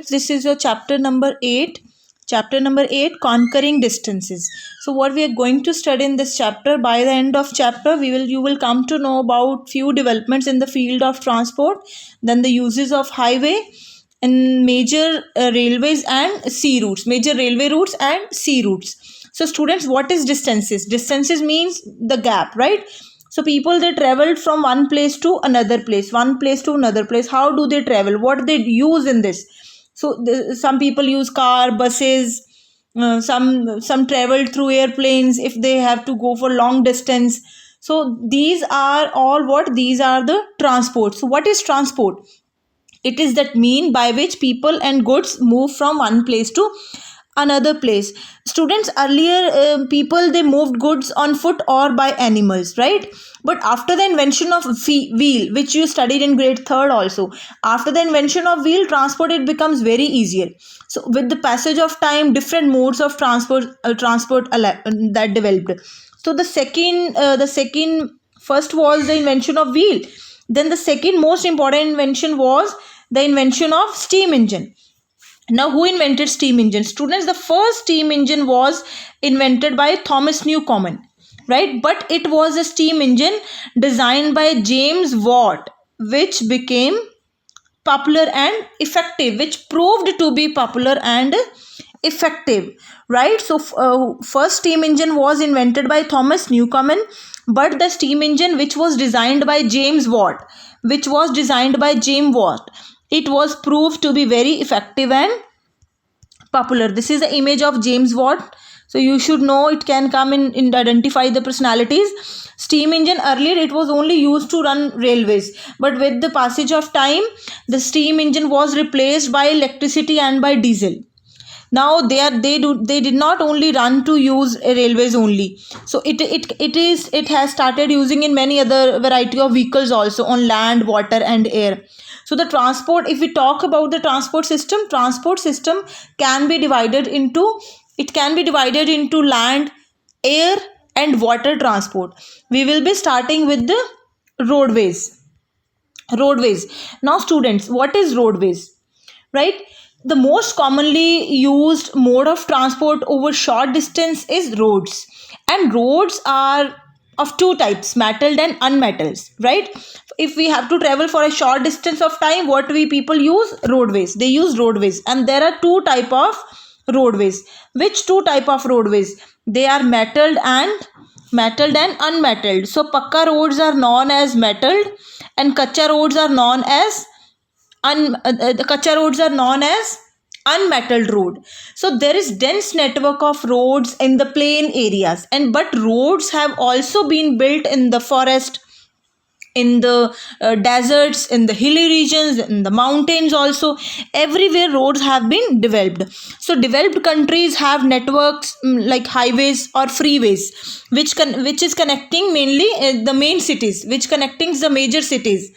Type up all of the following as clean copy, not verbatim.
This is your chapter number 8. Chapter number 8, conquering distances. So what we are going to study in this chapter, by the end of chapter you will come to know about few developments in the field of transport, then the uses of highway and major railways and sea routes, major railway routes and sea routes. So students, what is distances? Distances means the gap, right? So people, they traveled from one place to another place, one place to another place. How do they travel? What they use in this? So some people use car, buses, some travel through airplanes if they have to go for long distance. So these are all what? These are the transport. So what is transport? It is that mean by which people and goods move from one place to another place. Students, earlier people, they moved goods on foot or by animals, right? But after the invention of wheel, which you studied in grade 3rd also, after the invention of wheel, transport, it becomes very easier. So with the passage of time, different modes of transport that developed. So first was the invention of wheel. Then the second most important invention was the invention of steam engine. Now, who invented steam engine? Students, the first steam engine was invented by Thomas Newcomen, right? But it was a steam engine designed by James Watt, which became popular and effective, which proved to be popular and effective, right? So first steam engine was invented by Thomas Newcomen, but the steam engine which was designed by James Watt, it was proved to be very effective and popular. This is the image of James Watt. So you should know, it can come in identify the personalities. Steam engine, earlier it was only used to run railways, but with the passage of time, the steam engine was replaced by electricity and by diesel. Now they did not only run to use railways only. So it has started using in many other variety of vehicles also, on land, water and air. So the transport, if we talk about the transport system can be divided into land, air and water transport. We will be starting with the roadways. Now students, what is roadways, right? The most commonly used mode of transport over short distance is roads. And roads are of two types, metalled and unmetalled, right? If we have to travel for a short distance of time, what we people use? Roadways. They use roadways. And there are two type of roadways. Which two type of roadways? They are metalled and unmetalled. So pakka roads are known as metalled and kacha roads are known as unmetalled road. So there is dense network of roads in the plain areas, but roads have also been built in the forest, in the deserts, in the hilly regions, in the mountains also. Everywhere roads have been developed. So developed countries have networks like highways or freeways, which is connecting mainly the main cities, which connecting the major cities.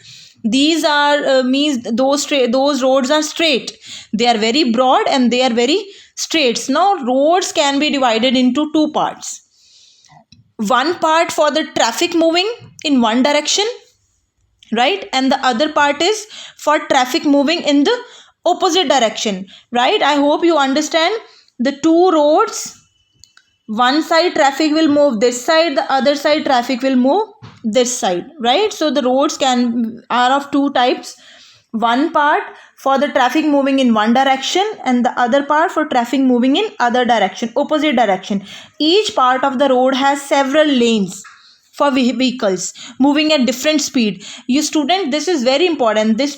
These are means those roads are straight. They are very broad and they are very straight. Now roads can be divided into two parts. One part for the traffic moving in one direction, right? And the other part is for traffic moving in the opposite direction, right? I hope you understand. The two roads, one side traffic will move this side, the other side traffic will move this side, right? So the roads are of two types. One part for the traffic moving in one direction and the other part for traffic moving in other direction, opposite direction. Each part of the road has several lanes for vehicles moving at different speed. You student, this is very important. This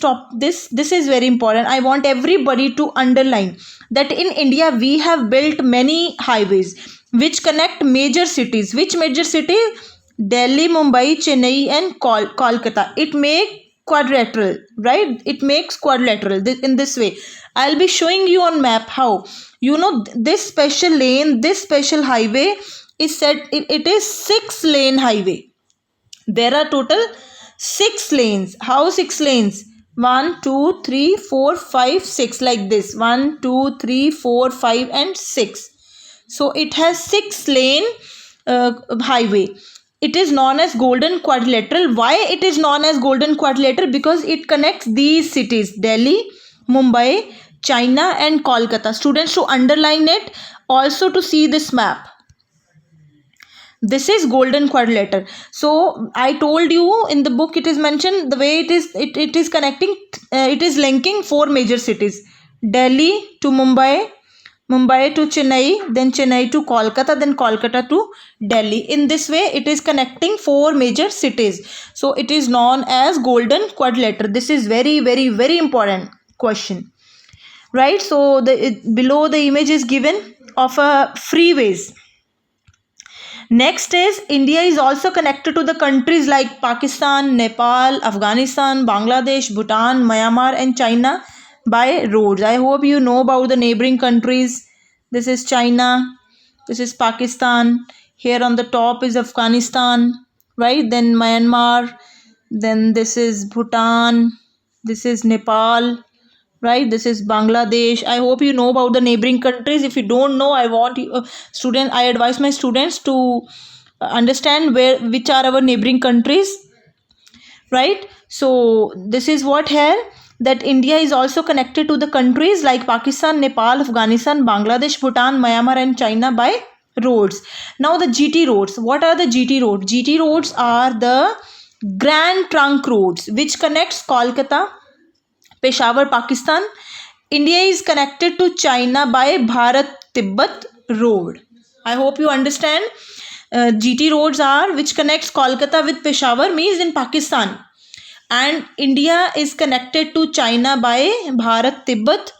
is very important. I want everybody to underline that in India we have built many highways which connect major cities. Which major city? Delhi, Mumbai, Chennai and Kolkata. It makes quadrilateral, right? It makes quadrilateral in this way. I'll be showing you on map how. You know, this special lane, this special highway is said it is 6-lane highway. There are total 6 lanes. How 6 lanes? 1, 2, 3, 4, 5, 6, like this. 1, 2, 3, 4, 5 and 6. So it has 6-lane highway. It is known as golden quadrilateral. Why it is known as golden quadrilateral? Because it connects these cities: Delhi, Mumbai, China and Kolkata. Students, to underline it, also to see this map. This is golden quadrilateral. So I told you in the book it is mentioned the way it is connecting, it is linking four major cities: Delhi to Mumbai, Mumbai to Chennai, then Chennai to Kolkata, then Kolkata to Delhi. In this way it is connecting four major cities. So it is known as golden quadrilateral. This is very, very, very important question, right? So below the image is given of a freeways. Next is India is also connected to the countries like Pakistan, Nepal, Afghanistan, Bangladesh, Bhutan, Myanmar and China by roads. I hope you know about the neighboring countries. This is China, this is Pakistan, here on the top is Afghanistan, right? Then Myanmar, then this is Bhutan, this is Nepal, right? This is Bangladesh. I hope you know about the neighboring countries. If you don't know, I want you, I advise my students to understand which are our neighboring countries, right? So this is what here, that India is also connected to the countries like Pakistan, Nepal, Afghanistan, Bangladesh, Bhutan, Myanmar and China by roads. Now the GT roads. What are the GT roads? GT roads are the Grand Trunk roads which connects Kolkata, Peshawar, Pakistan. India is connected to China by Bharat-Tibet road. I hope you understand. GT roads are which connects Kolkata with Peshawar, means in Pakistan. And India is connected to China by Bharat-Tibet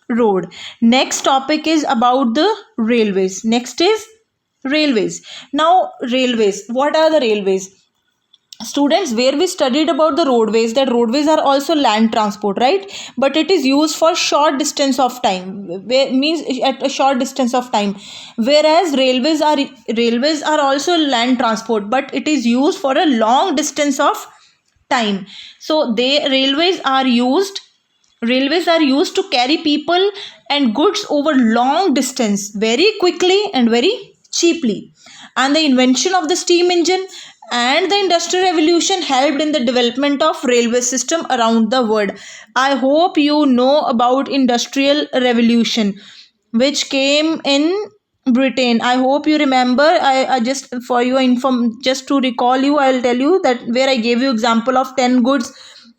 road. Next topic is about the railways. Next is railways. Now railways. What are the railways? Students, where we studied about the roadways, that roadways are also land transport, right? But it is used for short distance of time, means at a short distance of time, whereas railways are also land transport, but it is used for a long distance of time. So railways are used to carry people and goods over long distance very quickly and very cheaply. And the invention of the steam engine and the industrial revolution helped in the development of railway system around the world. I hope you know about industrial revolution which came in Britain. I hope you remember. I just for your just to recall you, I'll tell you that where I gave you example of 10 goods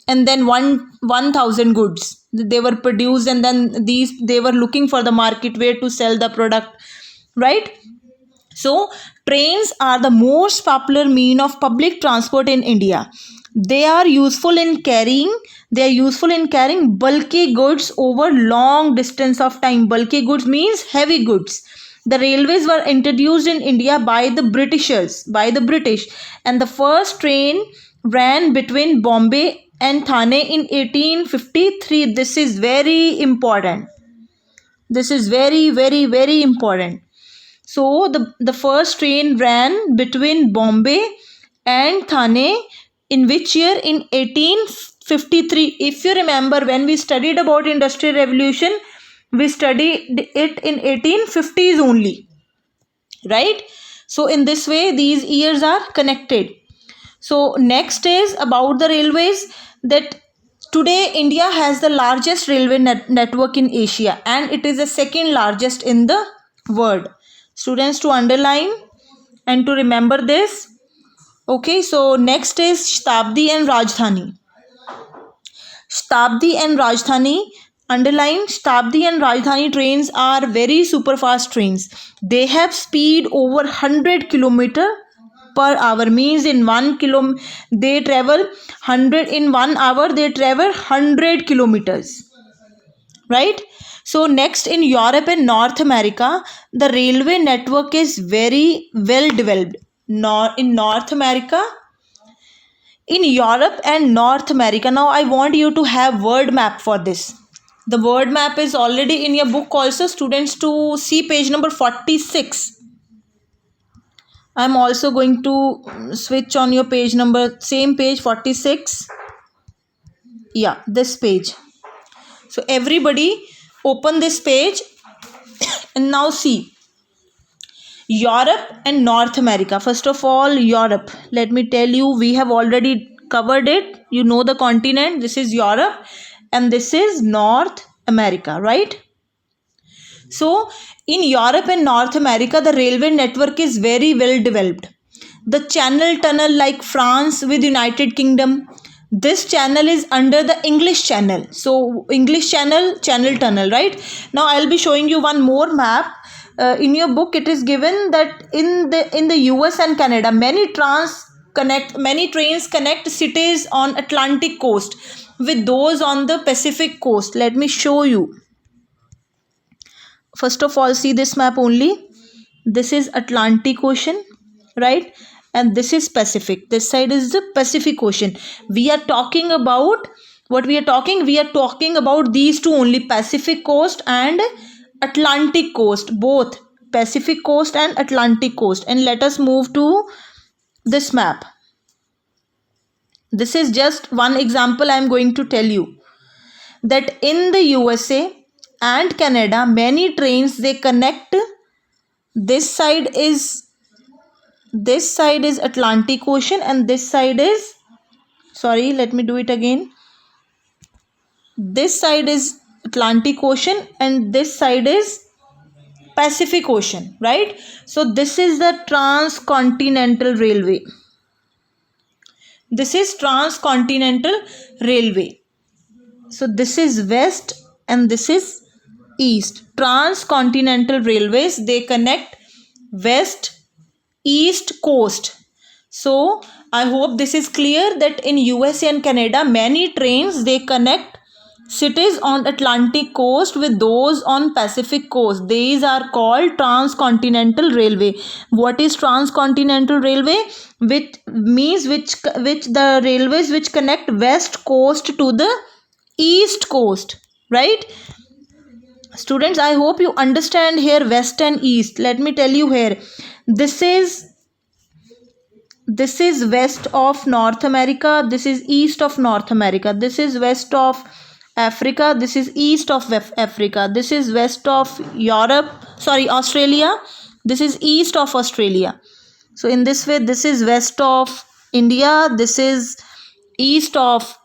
and then 1,000 goods they were produced, and then they were looking for the market where to sell the product, right? So trains are the most popular mean of public transport in India. They are useful in carrying bulky goods over long distance of time. Bulky goods means heavy goods. The railways were introduced in India by the British, and the first train ran between Bombay and Thane in 1853. This is very important. This is very, very, very important. So the first train ran between Bombay and Thane in which year? In 1853. If you remember, when we studied about Industrial Revolution, we studied it in 1850s only, right? So in this way these years are connected. So next is about the railways, that today India has the largest railway network in Asia, and it is the second largest in the world. Students, to underline and to remember this. Okay, so next is Shatabdi and Rajdhani. Shatabdi and Rajdhani, underline, Shatabdi and Rajdhani trains are very super fast trains. They have speed over 100 km per hour, means in 1 km they travel 100, in 1 hour they travel 100 kilometers, right? So next, in Europe and North America, the railway network is very well developed. In North America, in Europe and North America. Now I want you to have word map for this. The word map is already in your book also. Students, to see page number 46. I am also going to switch on your page number, same page 46. Yeah, this page. So everybody open this page and now see Europe and North America. First of all, Europe. Let me tell you, we have already covered it. You know the continent. This is Europe and this is North America, right? So in Europe and North America, the railway network is very well developed. The channel tunnel like France with United Kingdom, this channel is under the English Channel. So English Channel, channel tunnel, right? Now I'll be showing you one more map. In your book it is given that in the US and Canada, many trains connect cities on Atlantic coast with those on the Pacific coast. Let me show you. First of all, see this map only. This is Atlantic Ocean, right? And this is Pacific. This side is the Pacific Ocean. We are talking about what we are talking. We are talking about these two only, Pacific coast and Atlantic coast, both Pacific coast and Atlantic coast. And let us move to this map. This is just one example I am going to tell you, that in the USA and Canada, many trains they connect. This side is Atlantic Ocean and this side is, sorry, let me do it again. This side is Atlantic Ocean and this side is Pacific Ocean, right? So this is the transcontinental railway. This is transcontinental railway. So this is west and this is east. Transcontinental railways, they connect west east coast. So I hope this is clear that in USA and Canada, many trains they connect cities on Atlantic coast with those on Pacific coast. These are called transcontinental railway. What is transcontinental railway? Which means which the railways which connect west coast to the east coast, right? Students, I hope you understand here west and east. Let me tell you here. This is west of North America. This is east of North America. This is west of Africa. This is east of Africa. This is west of Australia. This is east of Australia. So in this way, this is west of India. This is east of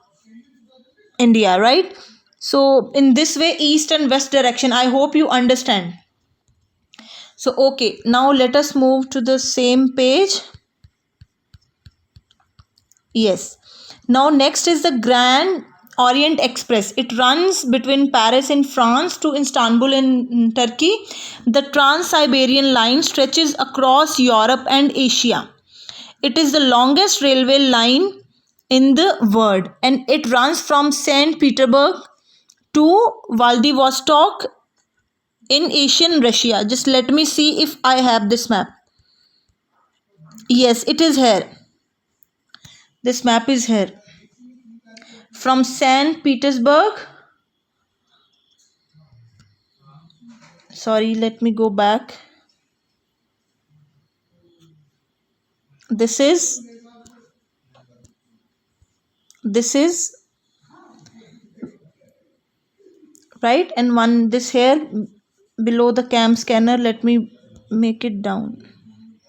India, right? So in this way, east and west direction. I hope you understand. So okay, now let us move to the same page. Yes. Now next is the Grand Orient Express. It runs between Paris in France to Istanbul in Turkey. The Trans-Siberian line stretches across Europe and Asia. It is the longest railway line in the world and it runs from St. Petersburg to Vladivostok in Asian Russia. Just let me see if I have this map. Yes, it is here. This map is here. From St. Petersburg. Sorry, let me go back. This is right, and one this here below the cam scanner. Let me make it down.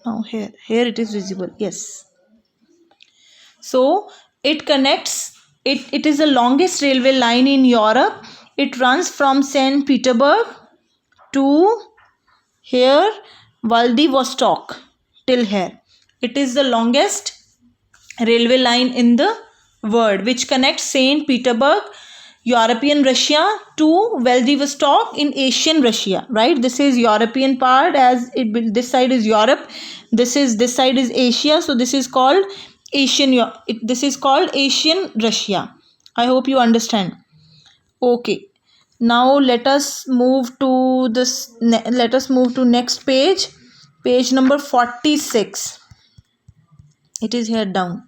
Now here it is visible. Yes. So it connects. It is the longest railway line in Europe. It runs from St. Petersburg to here Vladivostok till here. It is the longest railway line in the world which connects St. Petersburg, European Russia to Vladivostok in Asian Russia, right? This is European part, as this side is Europe. This side is Asia. So this is called Asian. This is called Asian Russia. I hope you understand. Okay. Now let us move to this. Let us move to next page. Page number 46. It is here down.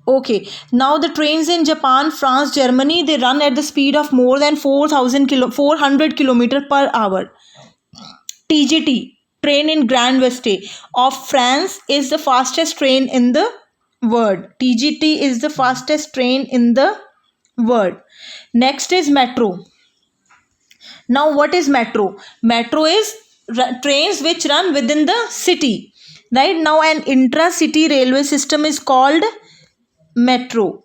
Okay. Now the trains in Japan, France, Germany, they run at the speed of more than 400 km per hour. TGT, train in Grand West of France, is the fastest train in the world. TGT is the fastest train in the world. Next is metro. Now what is metro? Metro is trains which run within the city. Right now an intra-city railway system is called metro.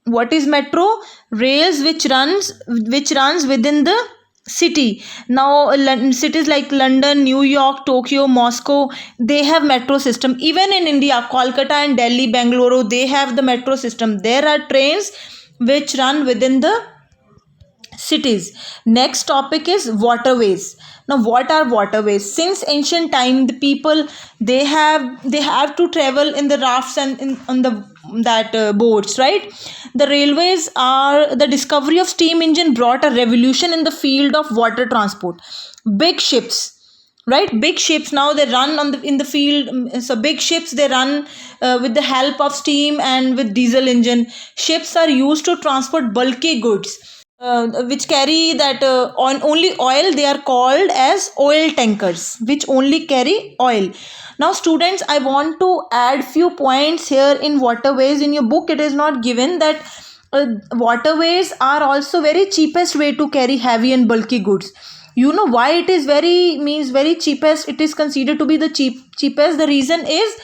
What is metro? Rails which runs within the city. Now cities like London, New York, Tokyo, Moscow, they have metro system. Even in India, Kolkata and Delhi, Bangalore, they have the metro system. There are trains which run within the cities. Next topic is waterways. Now what are waterways? Since ancient time, the people, they have to travel in the rafts and on the that boats, right? The railways are the discovery of steam engine brought a revolution in the field of water transport. Big ships, right? Big ships now they run on the in the field. So big ships, they run with the help of steam and with diesel engine. Ships are used to transport bulky goods which carry that on only oil. They are called as oil tankers, which only carry oil. Now students, I want to add few points here in waterways. In your book it is not given that waterways are also very cheapest way to carry heavy and bulky goods. You know why it is very cheapest? It is considered to be the cheapest. The reason is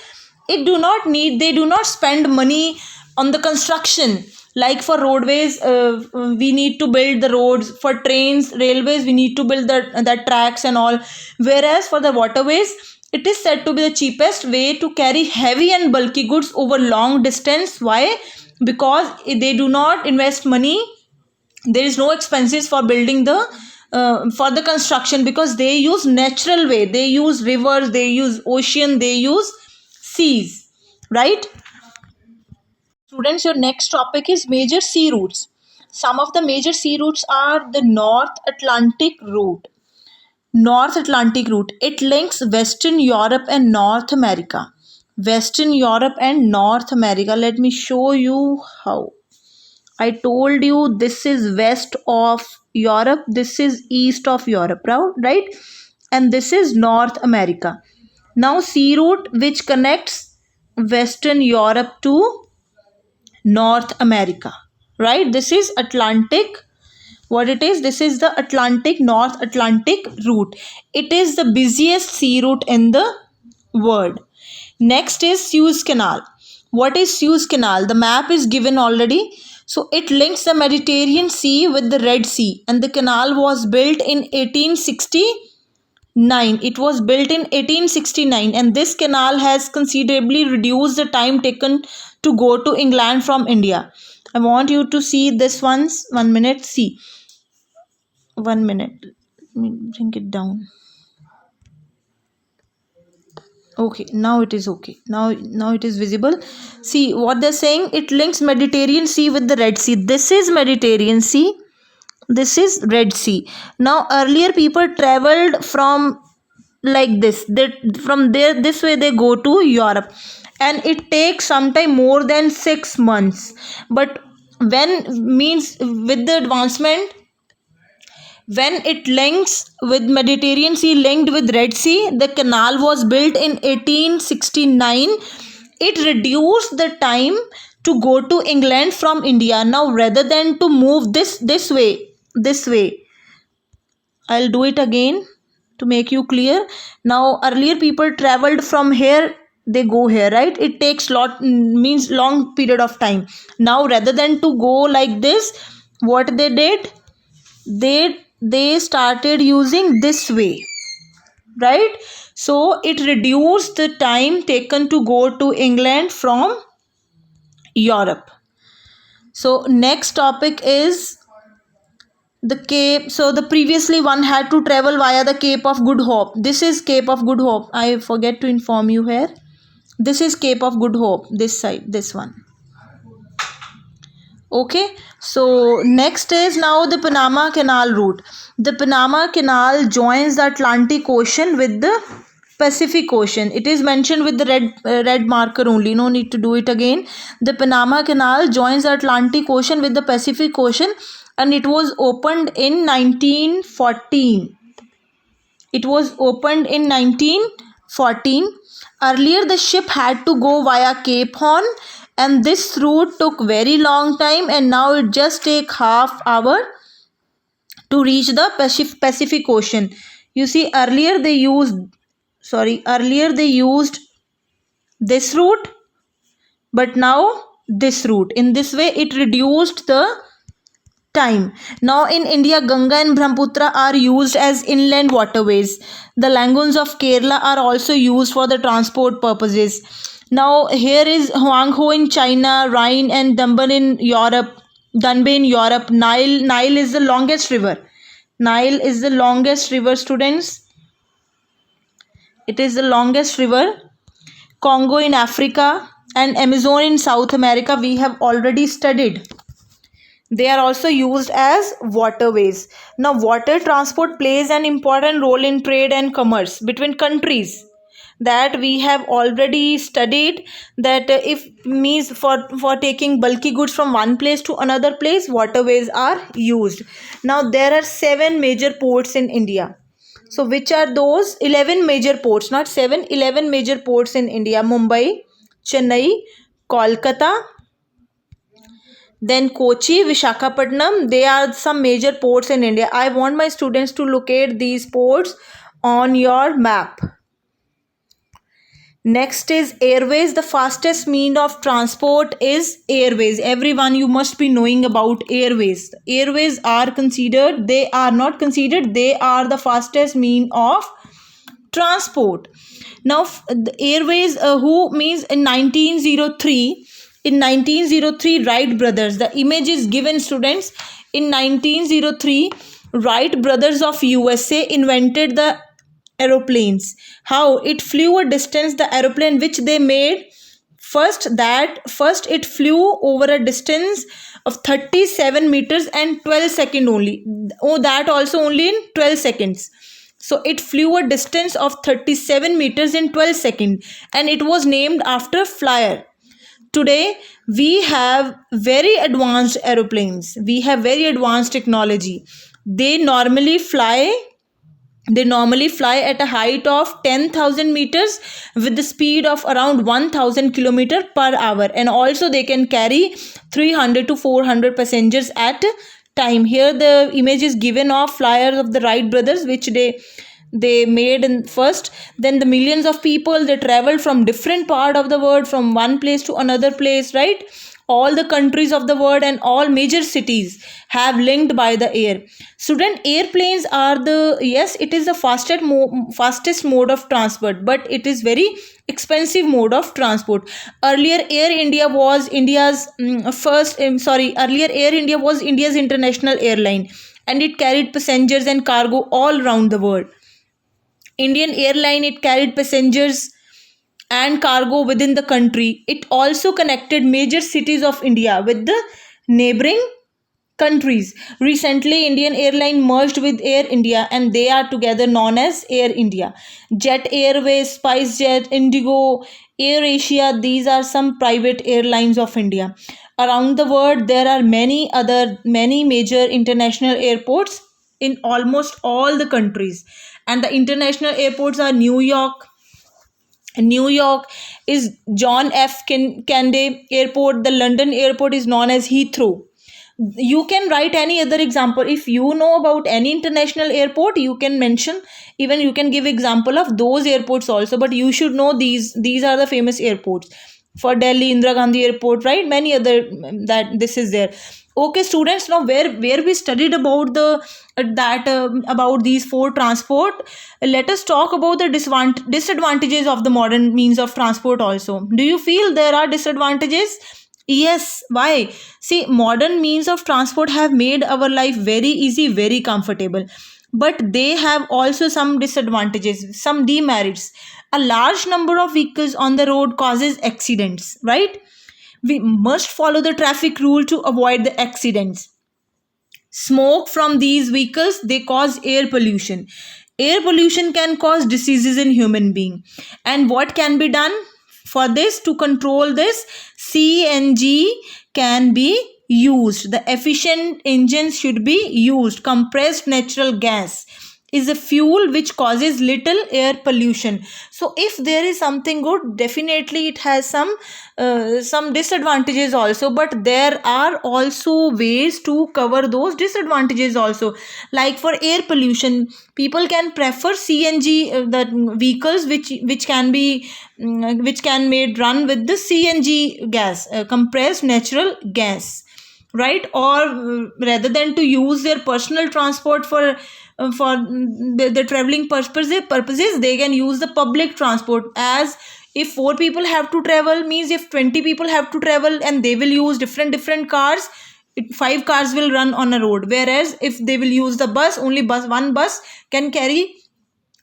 they do not spend money on the construction. Like for roadways, we need to build the roads. For trains, railways, we need to build the tracks and all. Whereas for the waterways, it is said to be the cheapest way to carry heavy and bulky goods over long distance. Why? Because they do not invest money. There is no expenses for building the for the construction, because they use natural way. They use rivers, they use ocean, they use seas, right? Students, your next topic is major sea routes. Some of the major sea routes are the North Atlantic route. North Atlantic route. It links Western Europe and North America. Western Europe and North America. Let me show you how. I told you this is west of Europe, this is east of Europe, right? And this is North America. Now, sea route which connects Western Europe to North America, right? This is Atlantic. What it is? This is the North Atlantic route. It is the busiest sea route in the world. Next is Suez Canal. What is Suez Canal? The map is given already. So it links the Mediterranean Sea with the Red Sea, and the canal was built in 1869. It was built in 1869, and this canal has considerably reduced the time taken to go to England from India. I want you to see this once. 1 minute. See. 1 minute. Let me bring it down. Okay, now it is okay. Now it is visible. See what they're saying. It links Mediterranean Sea with the Red Sea. This is Mediterranean Sea. This is Red Sea. Now earlier people traveled from like this. From there this way they go to Europe, and it takes sometime more than 6 months. But when means with the advancement, when it links with Mediterranean Sea linked with Red Sea, the canal was built in 1869. It reduced the time to go to England from India. Now rather than to move this way, I'll do it again to make you clear. Now earlier people traveled from here, they go here, right? It takes means long period of time. Now rather than to go like this, what they did, they started using this way, right? So it reduced the time taken to go to England from Europe. So next topic is the Cape. So the previously one had to travel via the Cape of Good Hope. This is Cape of Good Hope. I forget to inform you here. This is Cape of Good Hope. This side, this one. Okay, so next is now the Panama Canal route. The Panama Canal joins the Atlantic Ocean with the Pacific Ocean. It is mentioned with the red marker only. No need to do it again. The Panama Canal joins the Atlantic Ocean with the Pacific Ocean, and it was opened in 1914. It was opened in 1914. Earlier, the ship had to go via Cape Horn, and this route took very long time, and now it just take half hour to reach the Pacific Ocean. You see, earlier they used this route, but now this route. In this way, it reduced the time. Now in India, Ganga and Brahmaputra are used as inland waterways. The lagoons of Kerala are also used for the transport purposes. Now here is Huanghe in China, Rhine and Danube in Europe. Nile is the longest river. Nile is the longest river, students. It is the longest river. Congo in Africa and Amazon in South America we have already studied. They are also used as waterways. Now, water transport plays an important role in trade and commerce between countries. That we have already studied, that if means for taking bulky goods from one place to another place, waterways are used. Now, there are 7 major ports in India. So, which are those? 11 major ports, not 7, 11 major ports in India: Mumbai, Chennai, Kolkata, then Kochi, Vishakhapatnam. They are some major ports in India. I want my students to locate these ports on your map. Next is airways. The fastest mean of transport is airways. Everyone, you must be knowing about airways. Airways are considered, they are not considered, they are the fastest mean of transport. Now, the airways, who means in 1903, Wright brothers, the image is given, students. In 1903, Wright brothers of USA invented the aeroplanes. How it flew a distance, the aeroplane which they made, first it flew over a distance of 37 meters and 12 seconds only. Oh, that also only in 12 seconds. So it flew a distance of 37 meters in 12 seconds, and it was named after flyer. Today we have very advanced aeroplanes, we have very advanced technology. They normally fly at a height of 10,000 meters with the speed of around 1,000 kilometers per hour, and also they can carry 300 to 400 passengers at a time. Here the image is given of flyers of the Wright brothers, which they made in first. Then the millions of people, they traveled from different part of the world, from one place to another place, right? All the countries of the world and all major cities have linked by the air. Student, airplanes are the, yes, it is the fastest mode of transport, but it is very expensive mode of transport. Earlier Air India was India's international airline, and it carried passengers and cargo all around the world. Indian Airline, it carried passengers and cargo within the country. It also connected major cities of India with the neighboring countries. Recently, Indian Airline merged with Air India, and they are together known as Air India. Jet Airways, SpiceJet, Indigo, Air Asia, these are some private airlines of India. Around the world, there are many major international airports in almost all the countries. And the international airports are New York is John F. Kennedy Airport. The London airport is known as Heathrow. You can write any other example. If you know about any international airport, you can mention, even you can give example of those airports also, but you should know these are the famous airports. For Delhi, Indira Gandhi Airport, right? Many other, that this is there. Okay, students, now where we studied about about these 4 transport, let us talk about the disadvantages of the modern means of transport also. Do you feel there are disadvantages? Yes. Why? See, modern means of transport have made our life very easy, very comfortable, but they have also some disadvantages, some demerits. A large number of vehicles on the road causes accidents, right? We must follow the traffic rule to avoid the accidents. Smoke from these vehicles, they cause air pollution. Air pollution can cause diseases in human being. And what can be done for this? To control this, CNG can be used. The efficient engines should be used. Compressed natural gas. is a fuel which causes little air pollution. So if there is something good, definitely it has some disadvantages also, but there are also ways to cover those disadvantages also. Like for air pollution, people can prefer CNG, the vehicles which can be which can made run with the CNG gas, compressed natural gas, right? Or rather than to use their personal transport for the traveling purposes, they can use the public transport. As if 4 people have to travel, means if 20 people have to travel and they will use different cars, 5 cars will run on a road. Whereas if they will use the bus, only one bus can carry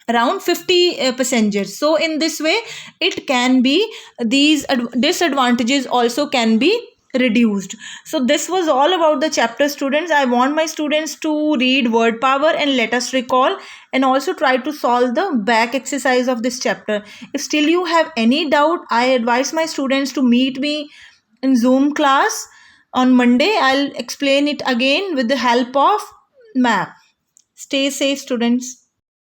around 50 passengers. So in this way, it can be, these disadvantages also can be reduced. So this was all about the chapter, students. I want my students to read word power and let us recall, and also try to solve the back exercise of this chapter. If still you have any doubt, I advise my students to meet me in Zoom class on Monday. I'll explain it again with the help of map. Stay safe, students.